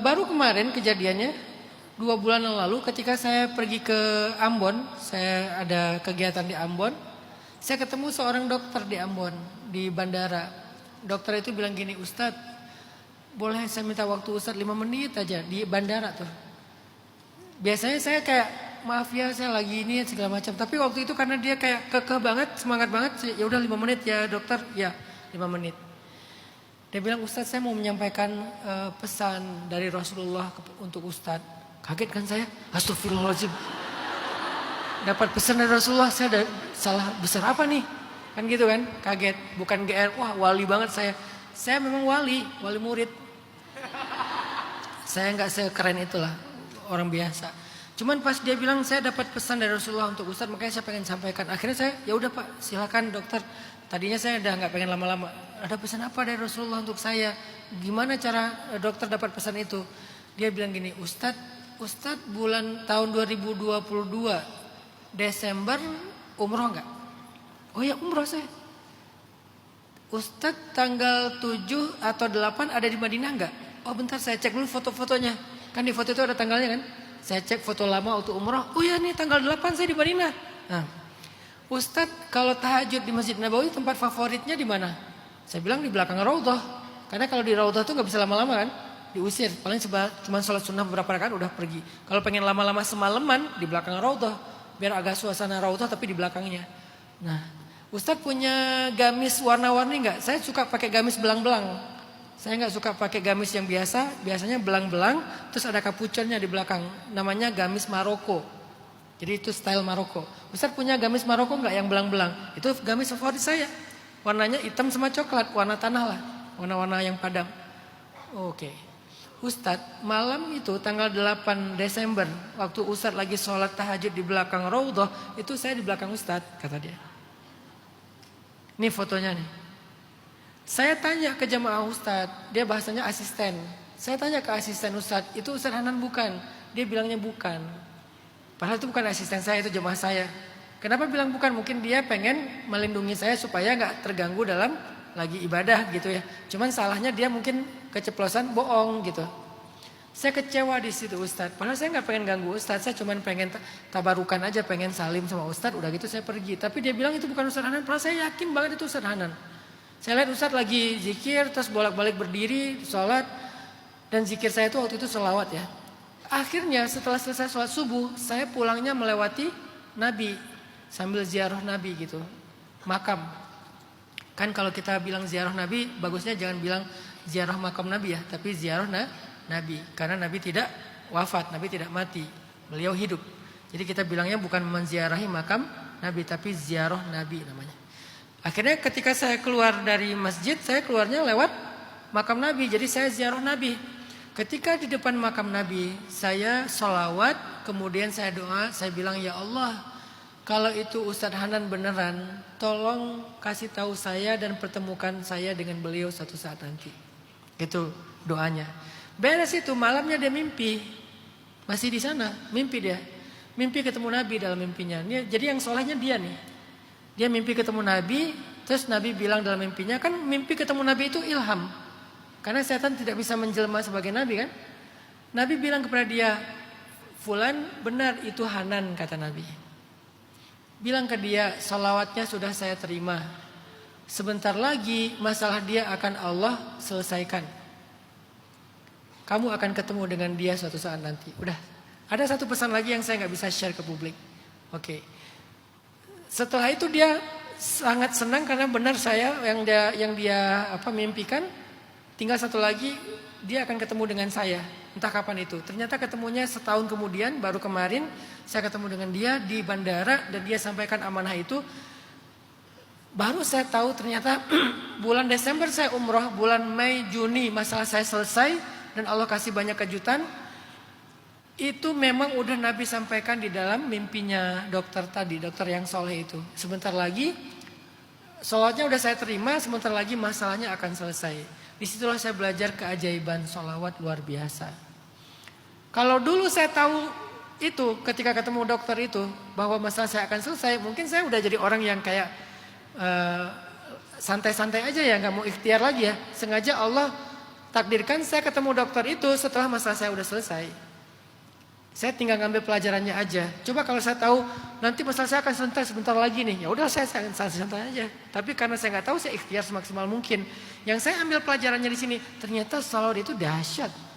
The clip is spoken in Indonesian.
Baru kemarin kejadiannya 2 bulan yang lalu ketika saya pergi ke Ambon, saya ada kegiatan di Ambon, saya ketemu seorang dokter di Ambon di bandara. Dokter itu bilang gini, Ustadz, boleh saya minta waktu Ustadz 5 menit aja di bandara tuh. Biasanya saya kayak maaf ya saya lagi ini segala macam, tapi waktu itu karena dia kayak kekeh banget, semangat banget, ya udah 5 menit ya dokter, ya 5 menit. Dia bilang, Ustadz saya mau menyampaikan pesan dari Rasulullah untuk Ustadz. Kaget kan saya, astagfirullahaladzim. Dapat pesan dari Rasulullah, saya ada salah besar apa nih? Kan gitu kan, kaget. Bukan GR, wah wali banget saya. Saya memang wali murid. Saya nggak sekeren itulah, orang biasa. Cuman pas dia bilang saya dapat pesan dari Rasulullah untuk Ustadz, makanya saya pengen sampaikan. Akhirnya saya, ya udah Pak, silakan dokter. Tadinya saya udah nggak pengen lama-lama. Ada pesan apa dari Rasulullah untuk saya? Gimana cara dokter dapat pesan itu? Dia bilang gini, Ustadz bulan tahun 2022 Desember umroh nggak? Oh ya umroh saya. Ustadz tanggal 7 atau 8 ada di Madinah nggak? Oh bentar saya cek dulu foto-fotonya. Kan di foto itu ada tanggalnya kan? Saya cek foto lama untuk umroh. Oh ya nih tanggal 8 saya di Madinah. Nah, Ustadz kalau tahajud di Masjid Nabawi tempat favoritnya di mana? Saya bilang di belakang Raudhah. Karena kalau di Raudhah tuh nggak bisa lama-lama kan? Diusir. Paling cuma sholat sunnah beberapa rakaat udah pergi. Kalau pengen lama-lama semalaman di belakang Raudhah. Biar agak suasana Raudhah tapi di belakangnya. Nah, Ustadz punya gamis warna-warni nggak? Saya suka pakai gamis belang-belang. Saya nggak suka pakai gamis yang biasa. Biasanya belang-belang. Terus ada kapuconnya di belakang. Namanya gamis Maroko. Jadi itu style Maroko. Ustadz punya gamis Maroko nggak yang belang-belang? Itu gamis favorit saya. Warnanya hitam sama coklat, warna tanah lah. Warna-warna yang padam. Oke. Ustadz malam itu tanggal 8 Desember. Waktu Ustadz lagi sholat tahajud di belakang Raudhah. Itu saya di belakang Ustadz, kata dia. Ini fotonya nih. Saya tanya ke jamaah Ustadz. Dia bahasanya asisten. Saya tanya ke asisten Ustadz. Itu Ustadz Hanan bukan? Dia bilangnya bukan. Padahal itu bukan asisten saya, itu jemaah saya. Kenapa bilang bukan? Mungkin dia pengen melindungi saya supaya gak terganggu dalam lagi ibadah gitu ya. Cuman salahnya dia mungkin keceplosan bohong gitu. Saya kecewa di situ Ustadz. Padahal saya gak pengen ganggu Ustadz. Saya cuman pengen tabarukan aja, pengen salim sama Ustadz. Udah gitu saya pergi. Tapi dia bilang itu bukan Ustadz Hanan. Padahal saya yakin banget itu Ustadz Hanan. Saya lihat Ustadz lagi zikir, terus bolak-balik berdiri, sholat. Dan zikir saya itu waktu itu sholawat ya. Akhirnya setelah selesai sholat subuh, saya pulangnya melewati Nabi. Sambil ziarah Nabi gitu. Makam. Kan kalau kita bilang ziarah Nabi, bagusnya jangan bilang ziarah makam Nabi ya. Tapi ziarah Nabi. Karena Nabi tidak wafat, Nabi tidak mati. Beliau hidup. Jadi kita bilangnya bukan menziarahi makam Nabi, tapi ziarah Nabi namanya. Akhirnya ketika saya keluar dari masjid, saya keluarnya lewat makam Nabi. Jadi saya ziarah Nabi. Ketika di depan makam Nabi, saya sholawat, kemudian saya doa, saya bilang, ya Allah, kalau itu Ustadz Hanan beneran, tolong kasih tahu saya dan pertemukan saya dengan beliau suatu saat nanti. Itu doanya. Beres itu, malamnya dia mimpi, masih di sana, mimpi dia. Mimpi ketemu Nabi dalam mimpinya. Jadi yang solehnya dia nih. Dia mimpi ketemu Nabi, terus Nabi bilang dalam mimpinya, kan mimpi ketemu Nabi itu ilham. Karena setan tidak bisa menjelma sebagai Nabi kan. Nabi bilang kepada dia, Fulan benar itu Hanan, kata Nabi. Bilang ke dia, salawatnya sudah saya terima. Sebentar lagi masalah dia akan Allah selesaikan. Kamu akan ketemu dengan dia suatu saat nanti. Udah. Ada satu pesan lagi yang saya gak bisa share ke publik. Oke. Setelah itu dia sangat senang karena benar saya yang dia mimpikan. Tinggal satu lagi, dia akan ketemu dengan saya. Entah kapan itu. Ternyata ketemunya setahun kemudian, baru kemarin saya ketemu dengan dia di bandara dan dia sampaikan amanah itu. Baru saya tahu ternyata bulan Desember saya umroh, bulan Mei, Juni masalah saya selesai dan Allah kasih banyak kejutan. Itu memang udah Nabi sampaikan di dalam mimpinya dokter tadi, dokter yang soleh itu. Sebentar lagi, sholatnya udah saya terima, sebentar lagi masalahnya akan selesai. Disitulah saya belajar keajaiban sholawat luar biasa. Kalau dulu saya tahu itu ketika ketemu dokter itu bahwa masalah saya akan selesai, mungkin saya udah jadi orang yang kayak santai-santai aja ya, nggak mau ikhtiar lagi ya. Sengaja Allah Takdirkan saya ketemu dokter itu setelah masalah saya udah selesai. Saya tinggal ngambil pelajarannya aja. Coba kalau saya tahu nanti masalah saya akan selesai sebentar lagi nih. Ya udah saya santai aja. Tapi karena saya nggak tahu, saya ikhtiar semaksimal mungkin. Yang saya ambil pelajarannya di sini, ternyata salawat itu dahsyat.